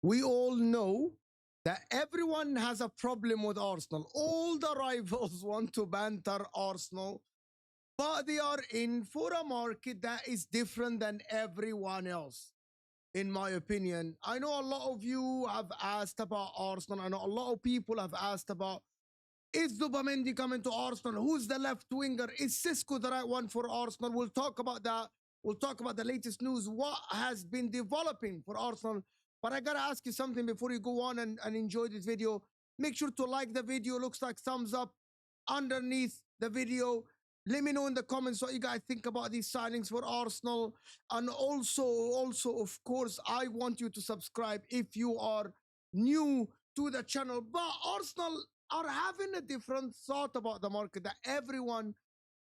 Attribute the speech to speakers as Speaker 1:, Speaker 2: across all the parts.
Speaker 1: we all know that everyone has a problem with Arsenal. All the rivals want to banter Arsenal, but they are in for a market that is different than everyone else, in my opinion. I know a lot of you have asked about Arsenal. I know a lot of people have asked about, is Zubamendi coming to Arsenal? Who's the left winger? Is Cisco the right one for Arsenal? We'll talk about that. We'll talk about the latest news, what has been developing for Arsenal. But I gotta ask you something before you go on and enjoy this video. Make sure to like the video. Looks like thumbs up underneath the video. Let me know in the comments what you guys think about these signings for Arsenal. And also, of course, I want you to subscribe if you are new to the channel. But Arsenal are having a different thought about the market that everyone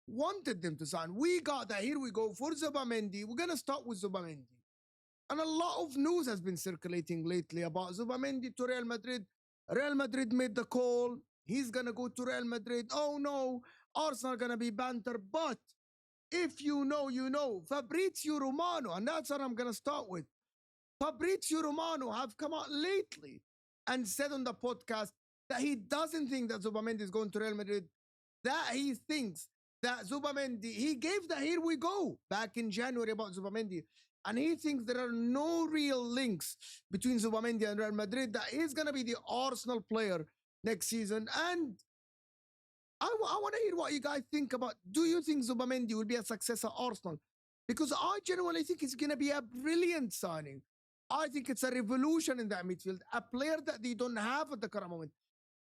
Speaker 1: wanted them to sign. We got that. Here we go for Zubamendi. We're going to start with Zubamendi. And a lot of news has been circulating lately about Zubamendi to Real Madrid. Real Madrid made the call. He's going to go to Real Madrid. Oh no, Arsenal going to be banter. But if you know, you know. Fabrizio Romano, and that's what I'm going to start with. Fabrizio Romano have come out lately and said on the podcast that he doesn't think that Zubamendi is going to Real Madrid, that he thinks that Zubamendi, he gave the here we go back in January about Zubamendi, and he thinks there are no real links between Zubamendi and Real Madrid, that he's going to be the Arsenal player next season. And I want to hear what you guys think about, do you think Zubamendi will be a success at Arsenal? Because I genuinely think it's going to be a brilliant signing. I think it's a revolution in that midfield, a player that they don't have at the current moment.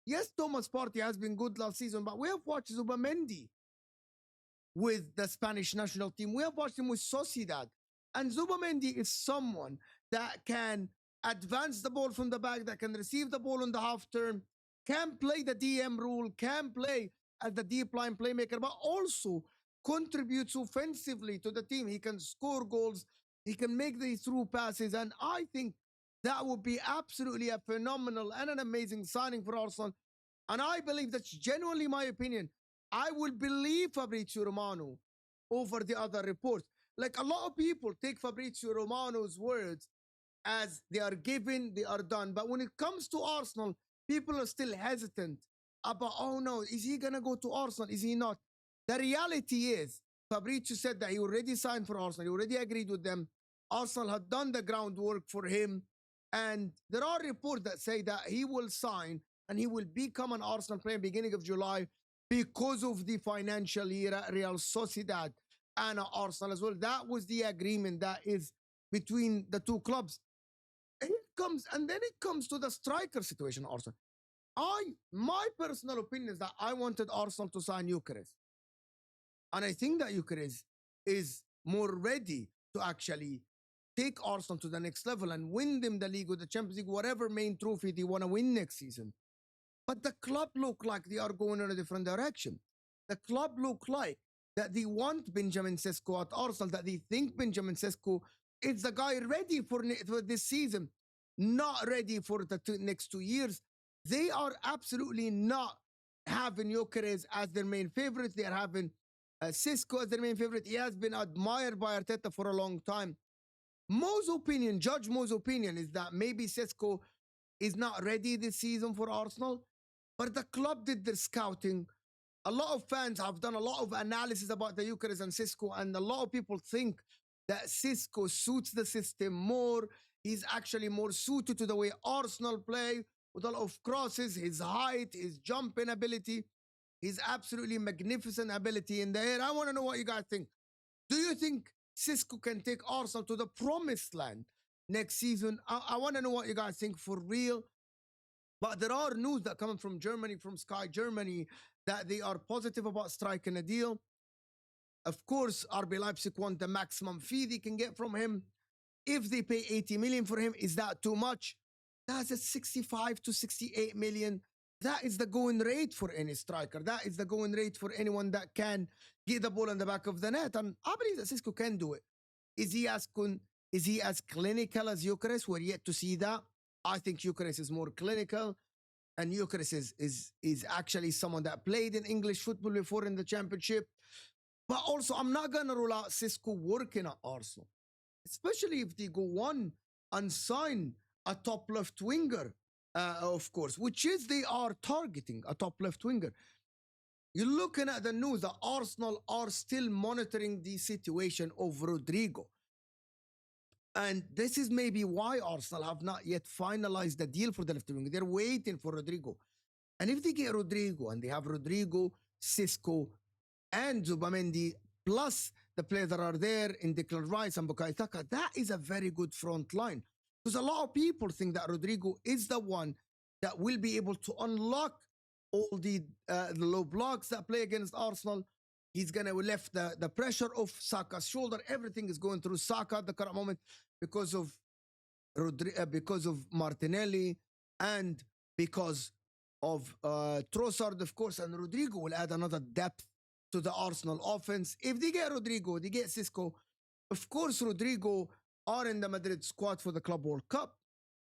Speaker 1: Yes, Thomas Partey has been good last season, but we have watched Zubamendi with the Spanish national team. We have watched him with Sociedad. And Zubamendi is someone that can advance the ball from the back, that can receive the ball on the half turn, can play the DM role, can play as the deep line playmaker, but also contributes offensively to the team. He can score goals. He can make the through passes. And I think that would be absolutely a phenomenal and an amazing signing for Arsenal. And I believe that's genuinely my opinion. I will believe Fabrizio Romano over the other reports. Like, a lot of people take Fabrizio Romano's words as they are given, they are done. But when it comes to Arsenal, people are still hesitant about, oh no, is he going to go to Arsenal? Is he not? The reality is, Fabrizio said that he already signed for Arsenal. He already agreed with them. Arsenal had done the groundwork for him. And there are reports that say that he will sign and he will become an Arsenal player beginning of July because of the financial year at Real Sociedad and Arsenal as well. That was the agreement that is between the two clubs. And then it comes to the striker situation, Arsenal. My personal opinion is that I wanted Arsenal to sign Eucharist. And I think that Eucharist is more ready to actually take Arsenal to the next level and win them the league or the Champions League, whatever main trophy they want to win next season. But the club look like they are going in a different direction. The club look like that they want Benjamin Sesko at Arsenal, that they think Benjamin Sesko is the guy ready for this season, not ready for the next 2 years. They are absolutely not having Gyökeres as their main favorite. They are having Sesko as their main favorite. He has been admired by Arteta for a long time. Judge Mo's opinion is that maybe Sesko is not ready this season for Arsenal, but the club did their scouting. A lot of fans have done a lot of analysis about the Gyökeres and Sesko, and a lot of people think that Sesko suits the system more. He's actually more suited to the way Arsenal play, with a lot of crosses, his height, his jumping ability, his absolutely magnificent ability in the air. I want to know what you guys think. Do you think Sesko can take Arsenal to the promised land next season? I want to know what you guys think for real. But there are news that coming from Germany, from Sky Germany, that they are positive about striking a deal. Of course, RB Leipzig want the maximum fee they can get from him. If they pay 80 million for him, is that too much? That's a 65 to 68 million. That is the going rate for any striker. That is the going rate for anyone that can get the ball in the back of the net. And I believe that Sesko can do it. Is he as clinical as Gyökeres? We're yet to see that. I think Gyökeres is more clinical. And Gyökeres is actually someone that played in English football before in the championship. But also, I'm not going to rule out Sesko working at Arsenal, especially if they go on and sign a top left winger, of course, which is they are targeting a top left winger. You're looking at the news that Arsenal are still monitoring the situation of Rodrigo. And this is maybe why Arsenal have not yet finalized the deal for the left wing. They're waiting for Rodrigo. And if they get Rodrigo and they have Rodrigo, Cisco, and Zubamendi, plus the players that are there in Declan Rice and Bukayo Saka, that is a very good front line. Because a lot of people think that Rodrigo is the one that will be able to unlock all the low blocks that play against Arsenal. He's going to lift the pressure off Saka's shoulder. Everything is going through Saka at the current moment because of because of Martinelli and because of Trossard, of course, and Rodrigo will add another depth to the Arsenal offense. If they get Rodrigo, they get Cisco. Of course, Rodrigo are in the Madrid squad for the Club World Cup.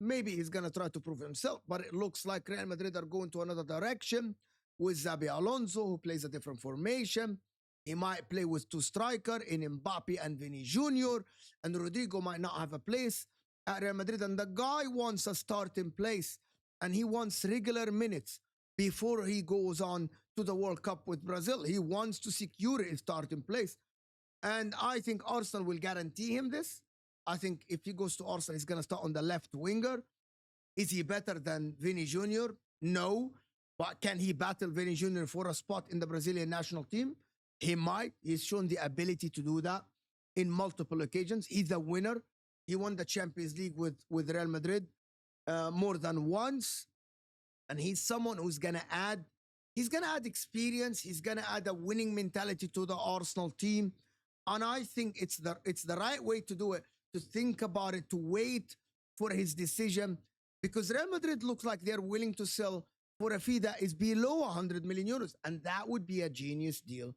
Speaker 1: Maybe he's going to try to prove himself, but it looks like Real Madrid are going to another direction with Xabi Alonso, who plays a different formation. He might play with two strikers in Mbappe and Vini Jr., and Rodrigo might not have a place at Real Madrid. And the guy wants a starting place, and he wants regular minutes before he goes on to the World Cup with Brazil. He wants to secure his starting place. And I think Arsenal will guarantee him this. I think if he goes to Arsenal, he's going to start on the left winger. Is he better than Vini Jr.? No. But can he battle Vini Jr. for a spot in the Brazilian national team? He might. He's shown the ability to do that in multiple occasions. He's a winner. He won the Champions League with Real Madrid more than once. And he's someone who's going to add, he's going to add experience. He's going to add a winning mentality to the Arsenal team. And I think it's the right way to do it, to think about it, to wait for his decision, because Real Madrid looks like they're willing to sell for a fee that is below 100 million euros. And that would be a genius deal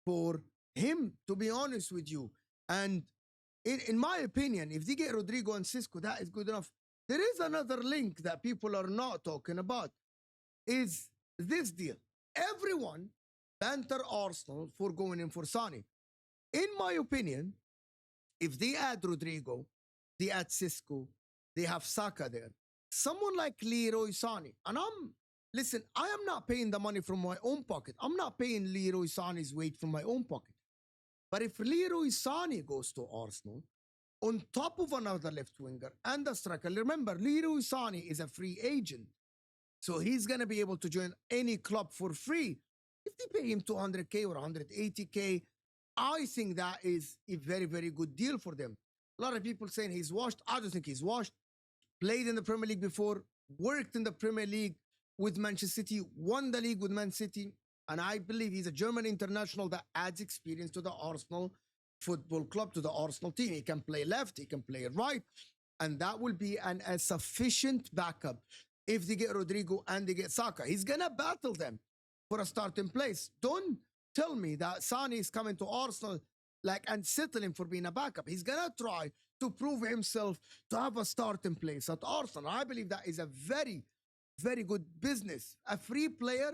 Speaker 1: for him, to be honest with you. And in my opinion, if they get Rodrigo and Cisco, that is good enough. There is another link that people are not talking about, is this deal. Everyone banter Arsenal for going in for Sane. In my opinion, if they add Rodrigo, they add Cisco, they have Saka there. Someone like Leroy Sane, and listen, I am not paying the money from my own pocket. I'm not paying Leroy Sane's weight from my own pocket. But if Leroy Sane goes to Arsenal, on top of another left winger and a striker, remember, Leroy Sane is a free agent. So he's going to be able to join any club for free. If they pay him 200K or 180K, I think that is a very, very good deal for them. A lot of people saying he's washed. I don't think he's washed. Played in the Premier League before, worked in the Premier League with Manchester City, won the league with Man City, and I believe he's a German international that adds experience to the Arsenal Football Club, to the Arsenal team. He can play left, he can play right, and that will be a sufficient backup if they get Rodrigo and they get Saka. He's going to battle them for a starting place. Don't tell me that Sane is coming to Arsenal and settling for being a backup. He's going to try to prove himself to have a starting place at Arsenal. I believe that is a very, very good business. A free player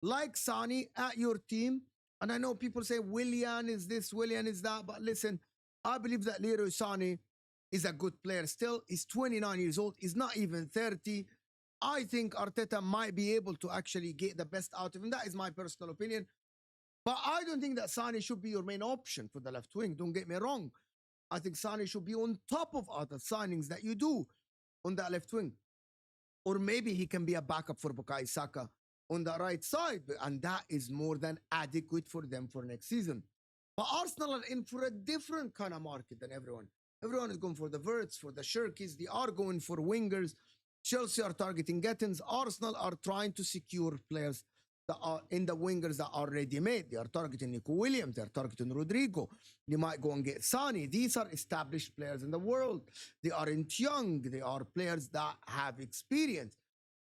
Speaker 1: like Sane at your team. And I know people say Willian is this, Willian is that. But listen, I believe that Leroy Sane is a good player still. He's 29 years old. He's not even 30. I think Arteta might be able to actually get the best out of him. That is my personal opinion. But I don't think that Sane should be your main option for the left wing. Don't get me wrong. I think Sane should be on top of other signings that you do on that left wing. Or maybe he can be a backup for Bukayo Saka on the right side. And that is more than adequate for them for next season. But Arsenal are in for a different kind of market than everyone. Everyone is going for the Verts, for the Shirkies. They are going for wingers. Chelsea are targeting Gettins. Arsenal are trying to secure players that are in the wingers that are ready-made. They are targeting Nico Williams. They are targeting Rodrigo. They might go and get Sane. These are established players in the world. They aren't young. They are players that have experience.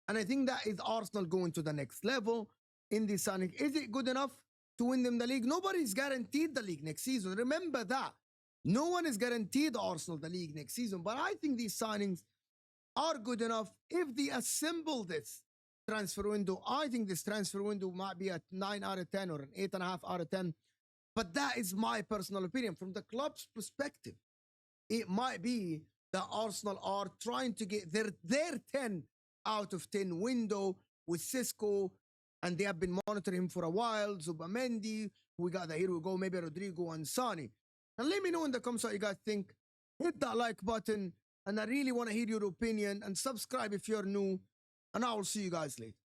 Speaker 1: And I think that is Arsenal going to the next level in this signing. Is it good enough to win them the league? Nobody's guaranteed the league next season. Remember that. No one is guaranteed Arsenal the league next season. But I think these signings are good enough if they assemble this transfer window. I think this transfer window might be a 9 out of 10 or an 8.5 out of 10. But that is my personal opinion. From the club's perspective, it might be that Arsenal are trying to get their 10 out of 10 window with Cisco, and they have been monitoring him for a while. Zubamendi, we got that. Here we go. Maybe Rodrigo and Sani. And let me know in the comments what you guys think. Hit that like button, and I really want to hear your opinion. And subscribe if you're new. And I will see you guys later.